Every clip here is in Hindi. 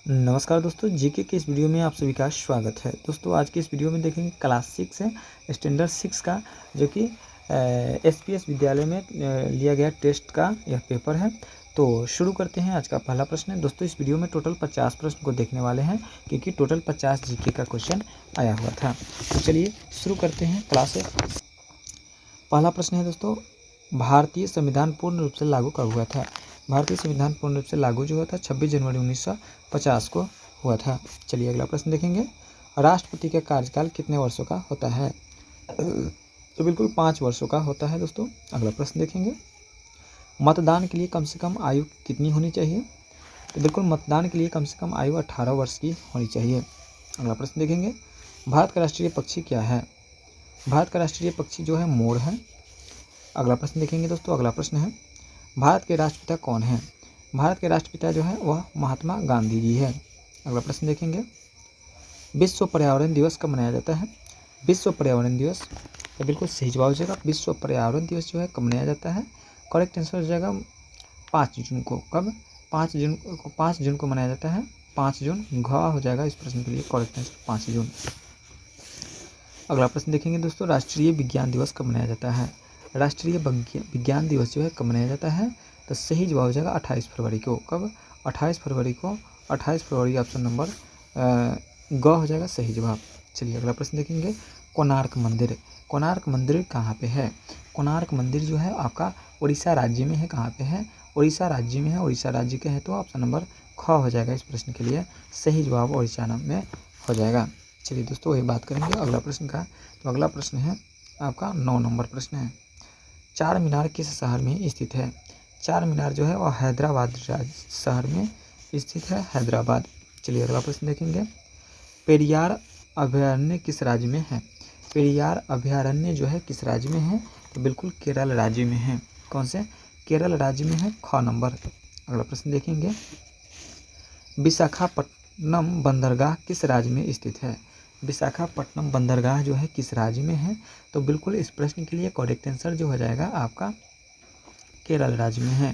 नमस्कार दोस्तों, जीके के इस वीडियो में आप सभी का स्वागत है। दोस्तों आज के इस वीडियो में देखेंगे क्लास 6 है, स्टैंडर्ड 6 का, जो कि एसपीएस विद्यालय में लिया गया टेस्ट का यह पेपर है। तो शुरू करते हैं। आज का पहला प्रश्न है दोस्तों, इस वीडियो में टोटल 50 प्रश्न को देखने वाले हैं, क्योंकि टोटल 50 जीके का क्वेश्चन आया हुआ था। तो चलिए शुरू करते हैं क्लास 6। पहला प्रश्न है दोस्तों, भारतीय संविधान पूर्ण रूप से लागू कब हुआ था? भारतीय संविधान पूर्ण रूप से लागू जो हुआ था 26 जनवरी 1950 को हुआ था। चलिए अगला प्रश्न देखेंगे। राष्ट्रपति का कार्यकाल कितने वर्षों का होता है? तो बिल्कुल 5 वर्षों का होता है दोस्तों। अगला प्रश्न देखेंगे। मतदान के लिए कम से कम आयु कितनी होनी चाहिए? तो बिल्कुल मतदान के लिए कम से कम आयु 18 वर्ष की होनी चाहिए। अगला प्रश्न देखेंगे। भारत का राष्ट्रीय पक्षी क्या है? भारत का राष्ट्रीय पक्षी जो है मोर है। अगला प्रश्न देखेंगे दोस्तों। अगला प्रश्न है, भारत के राष्ट्रपिता कौन है? भारत के राष्ट्रपिता जो है वह महात्मा गांधी जी है। अगला प्रश्न देखेंगे। विश्व पर्यावरण दिवस कब मनाया जाता है? विश्व पर्यावरण दिवस, तो बिल्कुल सही जवाब हो जाएगा। विश्व पर्यावरण दिवस जो है कब मनाया जाता है? करेक्ट आंसर हो जाएगा 5 जून को। कब? 5 जून को मनाया जाता है। 5 जून घ हो जाएगा इस प्रश्न के लिए। करेक्ट आंसर 5 जून। अगला प्रश्न देखेंगे दोस्तों। राष्ट्रीय विज्ञान दिवस कब मनाया जाता है? राष्ट्रीय विज्ञान दिवस जो है कब मनाया जाता है? तो सही जवाब हो जाएगा 28 फरवरी को। कब? 28 फरवरी को। 28 फरवरी ऑप्शन नंबर ग हो जाएगा सही जवाब। चलिए अगला प्रश्न देखेंगे। कोणार्क मंदिर, कोणार्क मंदिर कहाँ पे है? कोणार्क मंदिर जो है आपका उड़ीसा राज्य में है। कहाँ पे है? उड़ीसा राज्य में है। उड़ीसा राज्य के है तो ऑप्शन नंबर ख हो जाएगा इस प्रश्न के लिए। सही जवाब उड़ीसा नाम में हो जाएगा। चलिए दोस्तों वही बात करेंगे अगला प्रश्न का। तो अगला प्रश्न है आपका 9 नंबर प्रश्न है। चार मीनार किस शहर में स्थित है? चार मीनार जो है वह हैदराबाद शहर में स्थित है, हैदराबाद। चलिए अगला प्रश्न देखेंगे। पेरियार अभयारण्य किस राज्य में है? पेरियार अभयारण्य जो है किस राज्य में है? तो बिल्कुल केरल राज्य में है। कौन से? केरल राज्य में है। ख नंबर। अगला प्रश्न देखेंगे। विशाखापट्टनम बंदरगाह किस राज्य में स्थित है? विशाखापट्टनम बंदरगाह जो है किस राज्य में है? तो बिल्कुल इस प्रश्न के लिए करेक्ट आंसर जो हो जाएगा आपका केरल राज्य में है।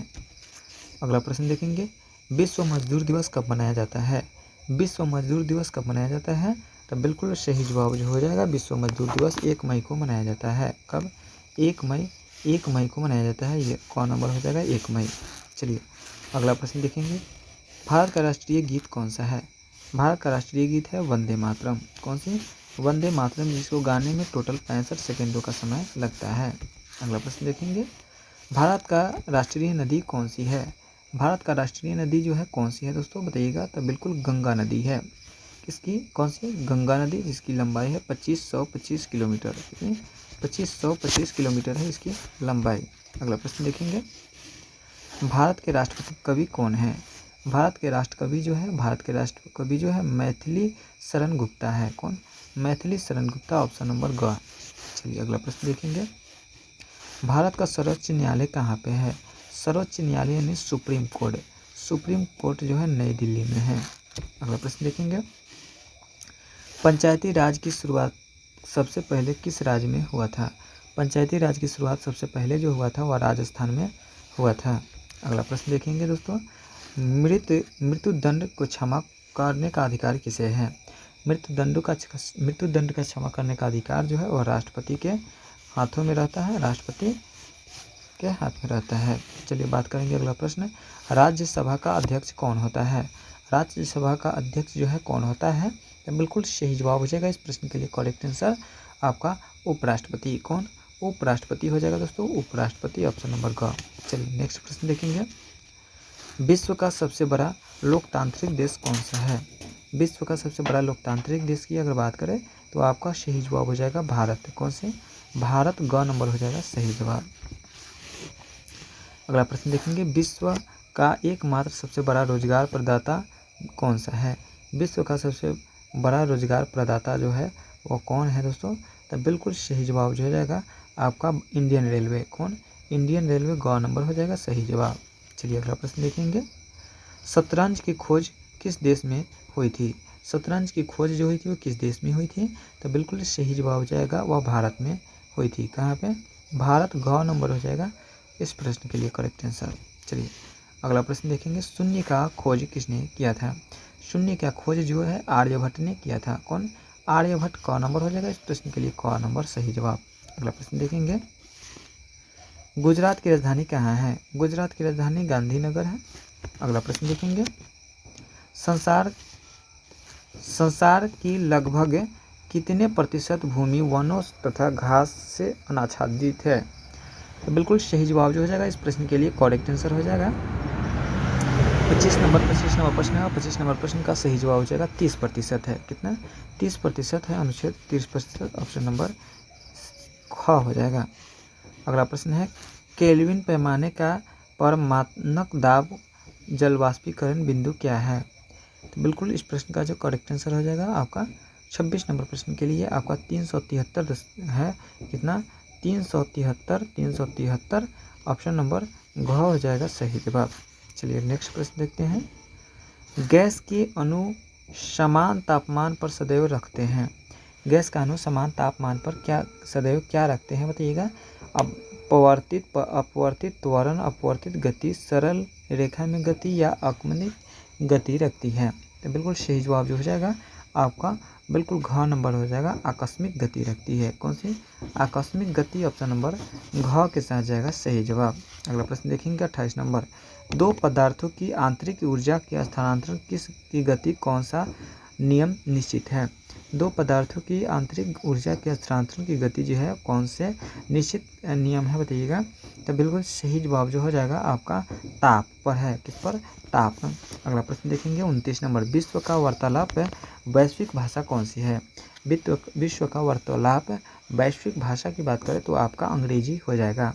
अगला प्रश्न देखेंगे। विश्व मजदूर दिवस कब मनाया जाता है? विश्व मजदूर दिवस कब मनाया जाता है? तो बिल्कुल सही जवाब जो हो जाएगा विश्व मजदूर दिवस 1 मई को मनाया जाता है। कब? 1 मई को मनाया जाता है। ये कौन नंबर हो जाएगा? 1 मई। चलिए अगला प्रश्न देखेंगे। भारत का राष्ट्रीय गीत कौन सा है? भारत का राष्ट्रीय गीत है वंदे मातरम। कौन सी? वंदे मातरम, जिसको गाने में टोटल 65 सेकेंडों का समय लगता है। अगला प्रश्न देखेंगे। भारत का राष्ट्रीय नदी कौन सी है? भारत का राष्ट्रीय नदी जो है कौन सी है दोस्तों बताइएगा? तो बिल्कुल गंगा नदी है। किसकी? कौन सी? गंगा नदी, जिसकी लंबाई है 2525 किलोमीटर। कितनी? 2525 किलोमीटर है इसकी लंबाई। अगला प्रश्न देखेंगे। भारत के राष्ट्रपति कवि कौन है? भारत के राष्ट्रकवि जो है, भारत के राष्ट्रकवि जो है मैथिली शरण गुप्ता है। कौन? मैथिली शरण गुप्ता, ऑप्शन नंबर ग। चलिए अगला प्रश्न देखेंगे। भारत का सर्वोच्च न्यायालय कहाँ पे है? सर्वोच्च न्यायालय यानी सुप्रीम कोर्ट, सुप्रीम कोर्ट जो है नई दिल्ली में है। अगला प्रश्न देखेंगे। पंचायती राज की शुरुआत सबसे पहले किस राज्य में हुआ था? पंचायती राज की शुरुआत सबसे पहले जो हुआ था वह राजस्थान में हुआ था। अगला प्रश्न देखेंगे दोस्तों। मृत्यु दंड को क्षमा करने का अधिकार किसे है? मृत्यु दंड का क्षमा करने का अधिकार जो है वह राष्ट्रपति के हाथों में रहता है। राष्ट्रपति के हाथ में रहता है। चलिए बात करेंगे अगला प्रश्न। राज्यसभा का अध्यक्ष कौन होता है? राज्यसभा का अध्यक्ष जो है कौन होता है? तो बिल्कुल सही जवाब हो जाएगा इस प्रश्न के लिए करेक्ट आंसर आपका उपराष्ट्रपति। कौन? उपराष्ट्रपति हो जाएगा दोस्तों, उपराष्ट्रपति, ऑप्शन नंबर ग। चलिए नेक्स्ट प्रश्न देखेंगे। विश्व का सबसे बड़ा लोकतांत्रिक देश कौन सा है? विश्व का सबसे बड़ा लोकतांत्रिक देश की अगर बात करें तो आपका सही जवाब हो जाएगा भारत। कौन से? भारत, ग नंबर हो जाएगा सही जवाब। अगला प्रश्न देखेंगे। विश्व का एकमात्र सबसे बड़ा रोजगार प्रदाता कौन सा है? विश्व का सबसे बड़ा रोजगार प्रदाता जो है वो कौन है दोस्तों? तो बिल्कुल सही जवाब जो हो जाएगा आपका इंडियन रेलवे। कौन? इंडियन रेलवे, ग नंबर हो जाएगा सही जवाब। चलिए अगला प्रश्न देखेंगे। शतरंज की खोज किस देश में हुई थी? शतरंज की खोज जो हुई थी वो किस देश में हुई थी? तो बिल्कुल सही जवाब हो जाएगा वह भारत में हुई थी। कहाँ पे? भारत, घ नंबर हो जाएगा इस प्रश्न के लिए करेक्ट आंसर। चलिए अगला प्रश्न देखेंगे। शून्य का खोज किसने किया था? शून्य का खोज जो है आर्यभट्ट ने किया था। कौन? आर्यभट्ट। क नंबर हो जाएगा इस प्रश्न के लिए, क नंबर सही जवाब। अगला प्रश्न देखेंगे, गुजरात की राजधानी कहाँ है? गुजरात की राजधानी गांधीनगर है। अगला प्रश्न देखेंगे, संसार की लगभग कितने प्रतिशत भूमि वनों तथा घास से अनाच्छादित है? तो बिल्कुल सही जवाब जो हो जाएगा इस प्रश्न के लिए, करेक्ट आंसर हो जाएगा 25 नंबर प्रश्न है। और 25 नंबर प्रश्न का सही जवाब हो जाएगा 30% है। कितना? 30% है, अनुच्छेद 30%, ऑप्शन नंबर ख हो जाएगा। अगला प्रश्न है, केल्विन पैमाने का पर मानक दाब जलवाष्पीकरण बिंदु क्या है? तो बिल्कुल इस प्रश्न का जो करेक्ट आंसर हो जाएगा आपका 26 नंबर प्रश्न के लिए आपका 373 है। कितना? 373, ऑप्शन नंबर घ हो जाएगा सही जवाब। चलिए नेक्स्ट प्रश्न देखते हैं, गैस के अणु समान तापमान पर सदैव रखते हैं। गैस का अणु समान तापमान पर सदैव क्या रखते हैं बताइएगा? अपवर्तित त्वरण, अपवर्तित गति, सरल रेखा में गति या अकस्मिक गति रखती है। तो बिल्कुल सही जवाब जो हो जाएगा आपका बिल्कुल घ नंबर हो जाएगा, आकस्मिक गति रखती है। कौन सी? आकस्मिक गति, ऑप्शन नंबर घ के साथ जाएगा सही जवाब। अगला प्रश्न देखेंगे 28 नंबर, दो पदार्थों की आंतरिक ऊर्जा के स्थानांतरण की गति कौन सा नियम निश्चित है? दो पदार्थों की आंतरिक ऊर्जा के स्थानांतरण की गति जो है कौन से निश्चित नियम है बताइएगा? तो बिल्कुल सही जवाब जो हो जाएगा आपका ताप पर है। किस पर? ताप। अगला प्रश्न देखेंगे 29 नंबर, विश्व का वार्तालाप वैश्विक भाषा कौन सी है? विश्व का वार्तालाप वैश्विक भाषा की बात करें तो आपका अंग्रेजी हो जाएगा।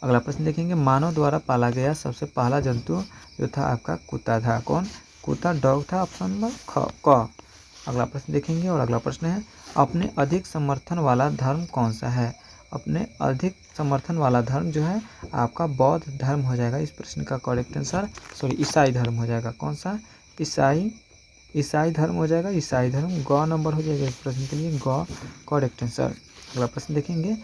अगला प्रश्न देखेंगे, मानव द्वारा पाला गया सबसे पहला जंतु जो था आपका कुत्ता था। कौन? कुत्ता, डॉग था, ऑप्शन नंबर क। अगला प्रश्न देखेंगे और अगला प्रश्न है, अपने अधिक समर्थन वाला धर्म कौन सा है? अपने अधिक समर्थन वाला धर्म जो है आपका बौद्ध धर्म हो जाएगा। इस प्रश्न का करेक्ट आंसर ईसाई धर्म हो जाएगा। कौन सा? ईसाई धर्म हो जाएगा। ईसाई धर्म ग नंबर हो जाएगा इस प्रश्न के लिए, ग करेक्ट आंसर। अगला प्रश्न देखेंगे,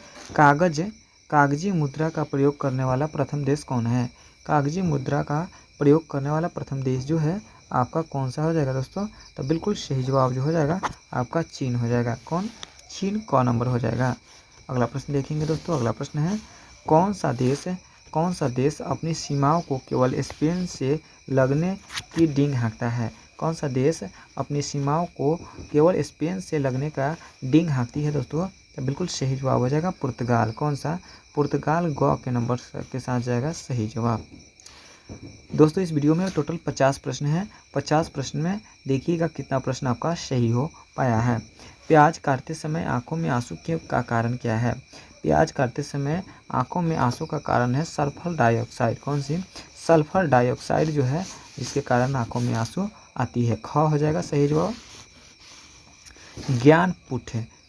कागजी मुद्रा का प्रयोग करने वाला प्रथम देश कौन है? कागजी मुद्रा का प्रयोग करने वाला प्रथम देश जो है आपका कौन सा हो जाएगा दोस्तों? तो बिल्कुल सही जवाब जो हो जाएगा आपका चीन हो जाएगा। कौन? चीन, क नंबर हो जाएगा। अगला प्रश्न देखेंगे दोस्तों, अगला प्रश्न है, कौन सा देश अपनी सीमाओं को केवल स्पेन से लगने की डींग हाँकता है? कौन सा देश अपनी सीमाओं को केवल स्पेन से लगने का डींग हाँकती है दोस्तों? तो बिल्कुल सही जवाब हो जाएगा पुर्तगाल। कौन सा? पुर्तगाल, ग के नंबर के साथ जाएगा सही जवाब। दोस्तों इस वीडियो में टोटल 50 प्रश्न हैं। 50 प्रश्न में देखिएगा कितना प्रश्न आपका सही हो पाया है। प्याज काटते समय आंखों में आंसू का कारण क्या है? प्याज काटते समय आंखों में आंसू का कारण है सल्फर डाइऑक्साइड। कौन सी? सल्फर डाइऑक्साइड जो है जिसके कारण आंखों में आंसू आती है। ख हो जाएगा सही जवाब।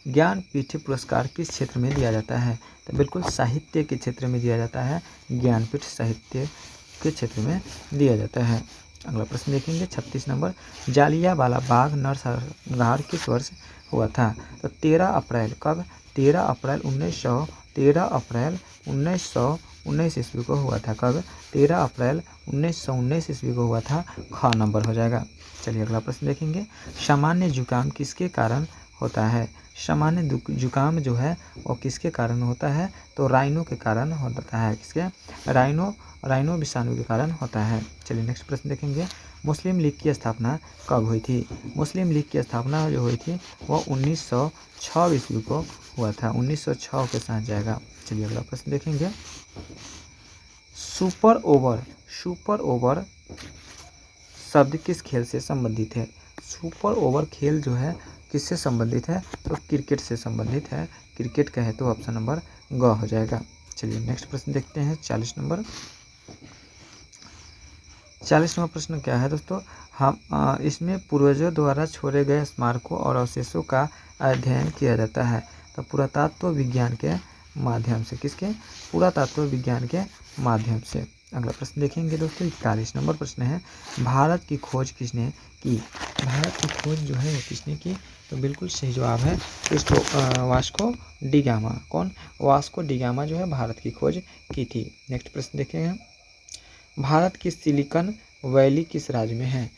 ज्ञानपीठ पुरस्कार किस क्षेत्र में दिया जाता है? तो बिल्कुल साहित्य के क्षेत्र में दिया जाता है। ज्ञानपीठ साहित्य के क्षेत्र में दिया जाता है। अगला प्रश्न देखेंगे 36 नंबर, जालियांवाला बाग नरसंहार किस वर्ष हुआ था? तो 13 अप्रैल। कब? 13 अप्रैल 1919 ईस्वी को हुआ था। कब? 13 अप्रैल 1919 ईस्वी को हुआ था। ख नंबर हो जाएगा। चलिए अगला प्रश्न देखेंगे, सामान्य जुकाम किसके कारण होता है? सामान्य जुकाम जो है वो किसके कारण होता है? तो राइनो के कारण होता है। किसके? राइनो विषाणु के कारण होता है। चलिए नेक्स्ट प्रश्न देखेंगे, मुस्लिम लीग की स्थापना कब हुई थी? मुस्लिम लीग की स्थापना जो हुई थी वो 1906 ईस्वी को हुआ था। 1906 के साथ जाएगा। चलिए अगला प्रश्न देखेंगे, सुपर ओवर शब्द किस खेल से संबंधित है? सुपर ओवर खेल जो है किससे संबंधित है? तो क्रिकेट से संबंधित है। क्रिकेट कहे तो ऑप्शन नंबर ग हो जाएगा। चलिए नेक्स्ट प्रश्न देखते हैं 40 नंबर। 40 नंबर प्रश्न क्या है दोस्तों? हम इसमें पूर्वजों द्वारा छोड़े गए स्मारकों और अवशेषों का अध्ययन किया जाता है। तो पुरातत्व विज्ञान के माध्यम से। किसके? पुरातत्व विज्ञान के माध्यम से। अगला प्रश्न देखेंगे दोस्तों 41 नंबर प्रश्न है, भारत की खोज किसने की? भारत की खोज जो है वो किसने की? तो बिल्कुल सही जवाब है वास्को डी गामा। कौन? वास्को डी गामा जो है भारत की खोज की थी। नेक्स्ट प्रश्न देखेंगे, भारत की सिलिकॉन वैली किस राज्य में है?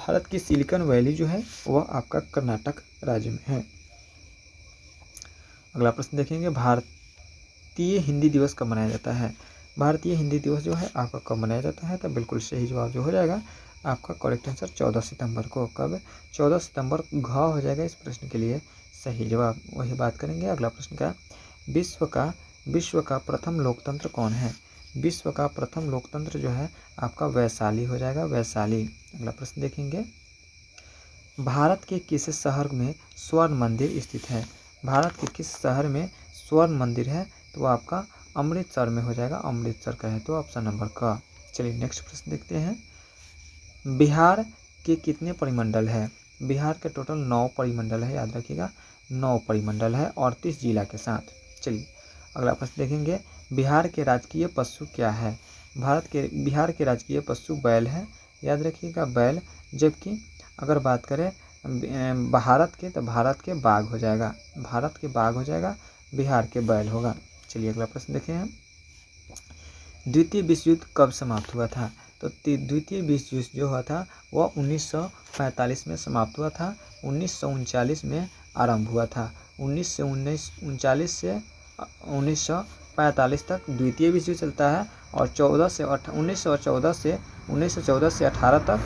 भारत की सिलिकॉन वैली जो है वह आपका कर्नाटक राज्य में है। अगला प्रश्न देखेंगे, भारतीय हिंदी दिवस कब मनाया जाता है? भारतीय हिंदी दिवस जो है आपका कब मनाया जाता है? तो बिल्कुल सही जवाब जो हो जाएगा आपका करेक्ट आंसर 14 सितंबर को। कब? 14 सितंबर घ हो जाएगा इस प्रश्न के लिए सही जवाब। वही बात करेंगे अगला प्रश्न का, विश्व का प्रथम लोकतंत्र कौन है? विश्व का प्रथम लोकतंत्र जो है आपका वैशाली हो जाएगा, वैशाली। अगला प्रश्न देखेंगे, भारत के किस शहर में स्वर्ण मंदिर स्थित है? भारत के किस शहर में स्वर्ण मंदिर है? तो वो आपका अमृतसर में हो जाएगा, अमृतसर का है तो ऑप्शन नंबर का। चलिए नेक्स्ट प्रश्न देखते हैं, बिहार के कितने परिमंडल है? बिहार के टोटल 9 परिमंडल है, याद रखिएगा 9 परिमंडल है 38 जिला के साथ। चलिए अगला प्रश्न देखेंगे, बिहार के राजकीय पशु क्या है? बिहार के राजकीय पशु बैल है, याद रखिएगा बैल। जबकि अगर बात करें भारत के, तो भारत के बाघ हो जाएगा, भारत के बाघ हो जाएगा, बिहार के बैल होगा। चलिए अगला प्रश्न देखें हम, द्वितीय विश्व युद्ध कब समाप्त हुआ था? तो द्वितीय विश्व युद्ध जो हुआ था वह 1945 में समाप्त हुआ था, 1939 में आरंभ हुआ था। 1939 से 1945 तक द्वितीय विश्व युद्ध चलता है और 1914 से 18 तक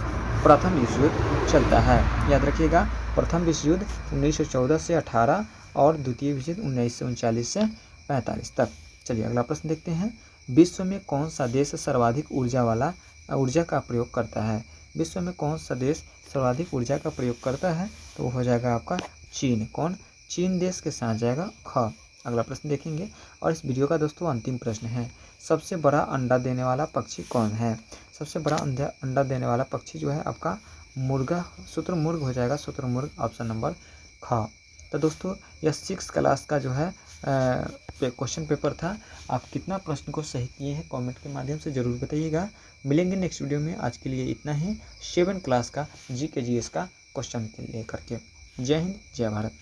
प्रथम विश्व युद्ध चलता है। याद रखिएगा प्रथम विश्व युद्ध 1914 से 18 और द्वितीय विश्व युद्ध 1939 से 45 तक। चलिए अगला प्रश्न देखते हैं, विश्व में कौन सा देश सर्वाधिक ऊर्जा का प्रयोग करता है? विश्व में कौन सा देश सर्वाधिक ऊर्जा का प्रयोग करता है? तो वो हो जाएगा आपका चीन। कौन? चीन देश के साथ जाएगा ख। अगला प्रश्न देखेंगे और इस वीडियो का दोस्तों अंतिम प्रश्न है, सबसे बड़ा अंडा देने वाला पक्षी कौन है? सबसे बड़ा अंडा देने वाला पक्षी जो है आपका शुतुरमुर्ग हो जाएगा, शुतुरमुर्ग ऑप्शन नंबर ख। तो दोस्तों यह 6 क्लास का जो है क्वेश्चन पेपर था। आप कितना प्रश्न को सही किए हैं कमेंट के माध्यम से ज़रूर बताइएगा। मिलेंगे नेक्स्ट वीडियो में, आज के लिए इतना ही। 7 क्लास का GK GS का क्वेश्चन लेकर के। जय हिंद, जय भारत।